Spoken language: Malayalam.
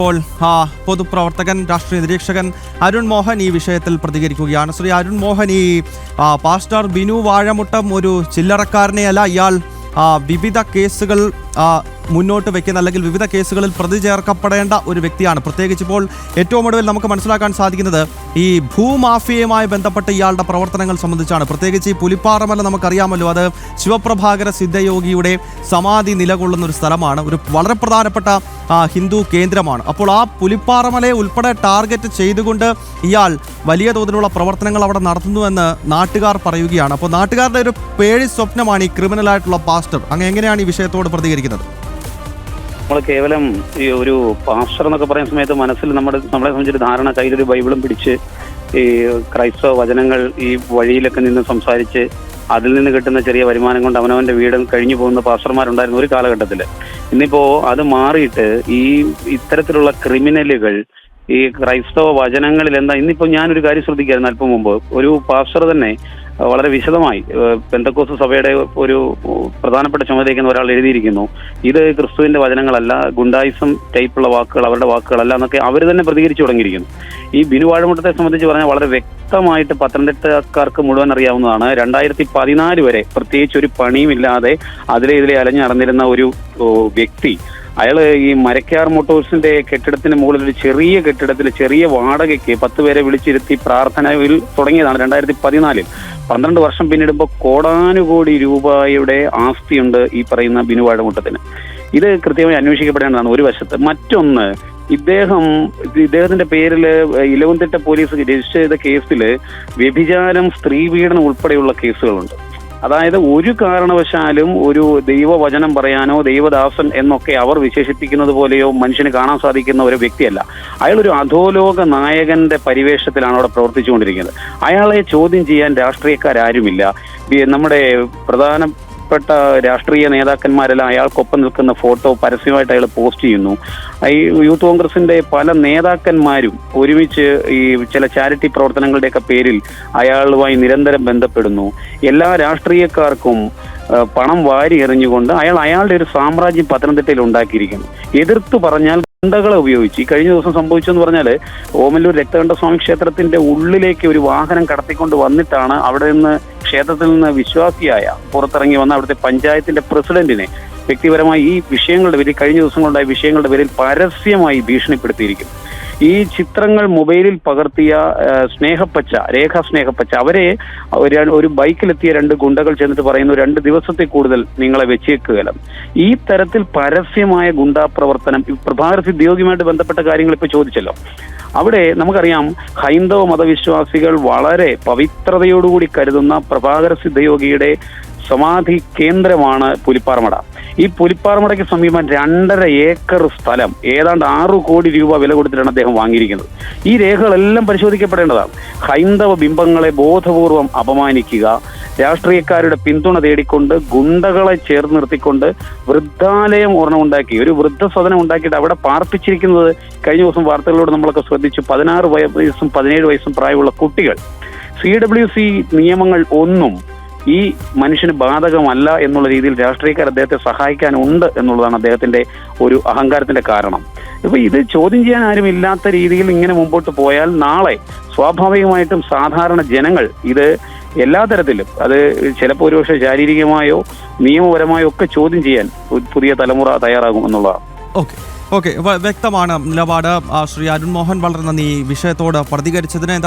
ഇപ്പോൾ പൊതുപ്രവർത്തകൻ രാഷ്ട്രീയ നിരീക്ഷകൻ അരുൺ മോഹൻ ഈ വിഷയത്തിൽ പ്രതികരിക്കുകയാണ്. ശ്രീ അരുൺ മോഹൻ, ഈ പാസ്റ്റർ ബിനു വാഴമുട്ടം ഒരു ചില്ലറക്കാരനെയല്ല, ഇയാൾ വിവിധ കേസുകൾ മുന്നോട്ട് വയ്ക്കുന്ന അല്ലെങ്കിൽ വിവിധ കേസുകളിൽ പ്രതി ചേർക്കപ്പെടേണ്ട ഒരു വ്യക്തിയാണ്. പ്രത്യേകിച്ച് ഇപ്പോൾ ഏറ്റവും ഒടുവിൽ നമുക്ക് മനസ്സിലാക്കാൻ സാധിക്കുന്നത് ഈ ഭൂമാഫിയയുമായി ബന്ധപ്പെട്ട് ഇയാളുടെ പ്രവർത്തനങ്ങൾ സംബന്ധിച്ചാണ്. പ്രത്യേകിച്ച് ഈ പുലിപ്പാറമല നമുക്കറിയാമല്ലോ, അത് ശിവപ്രഭാകര സിദ്ധയോഗിയുടെ സമാധി നിലകൊള്ളുന്ന ഒരു സ്ഥലമാണ്, ഒരു വളരെ പ്രധാനപ്പെട്ട ഹിന്ദു കേന്ദ്രമാണ്. അപ്പോൾ ആ പുലിപ്പാറമലയെ ഉൾപ്പെടെ ടാർഗറ്റ് ചെയ്തുകൊണ്ട് ഇയാൾ വലിയ തോതിലുള്ള പ്രവർത്തനങ്ങൾ അവിടെ നടത്തുന്നുവെന്ന് നാട്ടുകാർ പറയുകയാണ്. അപ്പോൾ നാട്ടുകാരുടെ ഒരു പേടി സ്വപ്നമാണ് ഈ ക്രിമിനലായിട്ടുള്ള പാസ്റ്റർ. എങ്ങനെയാണ് ഈ വിഷയത്തോട് പ്രതികരിക്കുന്നത്? നമ്മൾ കേവലം ഈ ഒരു പാസ്റ്റർ എന്നൊക്കെ പറയുന്ന സമയത്ത് മനസ്സിൽ നമ്മളെ സംബന്ധിച്ചൊരു ധാരണ, കയ്യിലൊരു ബൈബിളും പിടിച്ച് ഈ ക്രൈസ്തവ വചനങ്ങൾ ഈ വഴിയിലൊക്കെ നിന്ന് സംസാരിച്ച് അതിൽ നിന്ന് കിട്ടുന്ന ചെറിയ വരുമാനം കൊണ്ട് അവനവന്റെ വീടും കഴിഞ്ഞു പോകുന്ന പാസ്റ്റർമാരുണ്ടായിരുന്നു ഒരു കാലഘട്ടത്തിൽ. ഇന്നിപ്പോ അത് മാറിയിട്ട് ഈ ഇത്തരത്തിലുള്ള ക്രിമിനലുകൾ ഈ ക്രൈസ്തവ വചനങ്ങളിൽ എന്താ, ഇന്നിപ്പോ ഞാനൊരു കാര്യം ശ്രദ്ധിക്കായിരുന്നു അല്പം മുമ്പ്. ഒരു പാസ്റ്റർ തന്നെ വളരെ വിശദമായി പെന്തക്കോസ്ത് സഭയുടെ ഒരു പ്രധാനപ്പെട്ട ചുമതലയ്ക്കുന്ന ഒരാൾ എഴുതിയിരിക്കുന്നു, ഇത് ക്രിസ്തുവിന്റെ വചനങ്ങളല്ല, ഗുണ്ടായിസം ടൈപ്പുള്ള വാക്കുകൾ, അവരുടെ വാക്കുകളല്ല എന്നൊക്കെ അവർ തന്നെ പ്രതികരിച്ചു തുടങ്ങിയിരിക്കുന്നു. ഈ ബിനു വാഴമുട്ടത്തെ സംബന്ധിച്ച് പറഞ്ഞാൽ വളരെ വ്യക്തമായിട്ട് പത്തനംതിട്ടക്കാർക്ക് മുഴുവൻ അറിയാവുന്നതാണ്. 2014 വരെ പ്രത്യേകിച്ച് ഒരു പണിയുമില്ലാതെ ഇതിലെ അലഞ്ഞു നടന്നിരുന്ന ഒരു വ്യക്തി. അയാൾ ഈ മരക്കാർ മോട്ടോഴ്സിന്റെ കെട്ടിടത്തിന് മുകളിൽ ഒരു ചെറിയ കെട്ടിടത്തിൽ ചെറിയ വാടകയ്ക്ക് 10 പേരെ വിളിച്ചിരുത്തി പ്രാർത്ഥനയിൽ തുടങ്ങിയതാണ് 2014. 12 വർഷം പിന്നിടുമ്പോൾ കോടാനുകോടി രൂപയുടെ ആസ്തിയുണ്ട് ഈ പറയുന്ന ബിനു വാഴമുട്ടത്തിന്. ഇത് കൃത്യമായി അന്വേഷിക്കപ്പെടേണ്ടതാണ് ഒരു വശത്ത്. മറ്റൊന്ന്, ഇദ്ദേഹത്തിന്റെ പേരിൽ ഇലവുംതിട്ട പോലീസ് രജിസ്റ്റർ ചെയ്ത കേസിൽ വ്യഭിചാരം, സ്ത്രീപീഡനം ഉൾപ്പെടെയുള്ള കേസുകളുണ്ട്. അതായത് ഒരു കാരണവശാലും ഒരു ദൈവവചനം പറയാനോ ദൈവദാസൻ എന്നൊക്കെ അവർ വിശേഷിപ്പിക്കുന്നത് പോലെയോ മനുഷ്യന് കാണാൻ സാധിക്കുന്ന ഒരു വ്യക്തിയല്ല. അയാൾ ഒരു അധോലോക നായകന്റെ പരിവേഷത്തിലാണ് അവിടെ പ്രവർത്തിച്ചുകൊണ്ടിരിക്കുന്നത്. അയാളെ ചോദ്യം ചെയ്യാൻ രാഷ്ട്രീയക്കാരുമില്ല. നമ്മുടെ പ്രധാനപ്പെട്ട രാഷ്ട്രീയ നേതാക്കന്മാരെല്ലാം അയാൾക്കൊപ്പം നിൽക്കുന്ന ഫോട്ടോ പരസ്യമായിട്ട് അയാൾ പോസ്റ്റ് ചെയ്യുന്നു. ഈ യൂത്ത് കോൺഗ്രസിന്റെ പല നേതാക്കന്മാരും ഒരുമിച്ച് ഈ ചില ചാരിറ്റി പ്രവർത്തനങ്ങളുടെയൊക്കെ പേരിൽ അയാളുമായി നിരന്തരം ബന്ധപ്പെടുന്നു. എല്ലാ രാഷ്ട്രീയക്കാർക്കും പണം വാരി എറിഞ്ഞുകൊണ്ട് അയാളുടെ ഒരു സാമ്രാജ്യം പത്തനംതിട്ടയിൽ ഉണ്ടാക്കിയിരിക്കുന്നു. എതിർത്ത് പറഞ്ഞാൽ ഗുണ്ടകളെ ഉപയോഗിച്ച് ഈ കഴിഞ്ഞ ദിവസം സംഭവിച്ചെന്ന് പറഞ്ഞാൽ ഓമല്ലൂർ രക്തകണ്ഠസ്വാമി ക്ഷേത്രത്തിന്റെ ഉള്ളിലേക്ക് ഒരു വാഹനം കടത്തിക്കൊണ്ട് വന്നിട്ടാണ് അവിടെ നിന്ന് ക്ഷേത്രത്തിൽ നിന്ന് വിശ്വാസിയായ പുറത്തിറങ്ങി വന്ന അവിടുത്തെ പഞ്ചായത്തിന്റെ പ്രസിഡന്റിനെ വ്യക്തിപരമായി ഈ വിഷയങ്ങളുടെ പേരിൽ, കഴിഞ്ഞ ദിവസങ്ങളുണ്ടായ വിഷയങ്ങളുടെ പേരിൽ പരസ്യമായി ഭീഷണിപ്പെടുത്തിയിരിക്കുന്നു. ഈ ചിത്രങ്ങൾ മൊബൈലിൽ പകർത്തിയ രേഖ സ്നേഹപ്പച്ച അവരെ ഒരു ബൈക്കിലെത്തിയ 2 ഗുണ്ടകൾ ചെന്നിട്ട് പറയുന്നു, 2 ദിവസത്തിൽ കൂടുതൽ നിങ്ങളെ വെച്ചേക്കുകയല്ല. ഈ തരത്തിൽ പരസ്യമായ ഗുണ്ടാ പ്രവർത്തനം, പ്രഭാകര സിദ്ധയോഗിയുമായിട്ട് ബന്ധപ്പെട്ട കാര്യങ്ങൾ ഇപ്പോൾ ചോദിച്ചല്ലോ. അവിടെ നമുക്കറിയാം, ഹൈന്ദവ മതവിശ്വാസികൾ വളരെ പവിത്രതയോടുകൂടി കരുതുന്ന പ്രഭാകര സിദ്ധയോഗിയുടെ സമാധി കേന്ദ്രമാണ് പുലിപ്പാറമട. ഈ പുലിപ്പാറമടയ്ക്ക് സമീപം 2.5 ഏക്കർ സ്ഥലം ഏതാണ്ട് 6 കോടി രൂപ വില കൊടുത്തിട്ടാണ് അദ്ദേഹം വാങ്ങിയിരിക്കുന്നത്. ഈ രേഖകളെല്ലാം പരിശോധിക്കപ്പെടേണ്ടതാണ്. ഹൈന്ദവ ബിംബങ്ങളെ ബോധപൂർവം അപമാനിക്കുക, രാഷ്ട്രീയക്കാരുടെ പിന്തുണ തേടിക്കൊണ്ട് ഗുണ്ടകളെ ചേർന്ന് നിർത്തിക്കൊണ്ട് വൃദ്ധാലയം ഉണ്ടാക്കി, ഒരു വൃദ്ധസദനം ഉണ്ടാക്കിയിട്ട് അവിടെ പാർപ്പിച്ചിരിക്കുന്നത് കഴിഞ്ഞ ദിവസം വാർത്തകളിലൂടെ നമ്മളൊക്കെ ശ്രദ്ധിച്ചു. 16 വയസ്സും 17 വയസ്സും പ്രായമുള്ള കുട്ടികൾ. CWC നിയമങ്ങൾ ഒന്നും ഈ മനുഷ്യന് ബാധകമല്ല എന്നുള്ള രീതിയിൽ രാഷ്ട്രീയക്കാർ അദ്ദേഹത്തെ സഹായിക്കാനുണ്ട് എന്നുള്ളതാണ് അദ്ദേഹത്തിന്റെ ഒരു അഹങ്കാരത്തിന്റെ കാരണം. ഇപ്പൊ ഇത് ചോദ്യം ചെയ്യാൻ ആരും ഇല്ലാത്ത രീതിയിൽ ഇങ്ങനെ മുമ്പോട്ട് പോയാൽ നാളെ സ്വാഭാവികമായിട്ടും സാധാരണ ജനങ്ങൾ ഇത് എല്ലാ തരത്തിലും, അത് ചിലപ്പോൾ ഒരുപക്ഷെ ശാരീരികമായോ നിയമപരമായോ ഒക്കെ ചോദ്യം ചെയ്യാൻ പുതിയ തലമുറ തയ്യാറാകും എന്നുള്ളതാണ്. ഓക്കെ, വ്യക്തമാണ് നിലപാട്. ശ്രീ അരുൺ മോഹൻ, വളരെ നന്ദി ഈ വിഷയത്തോട് പ്രതികരിച്ചതിന്.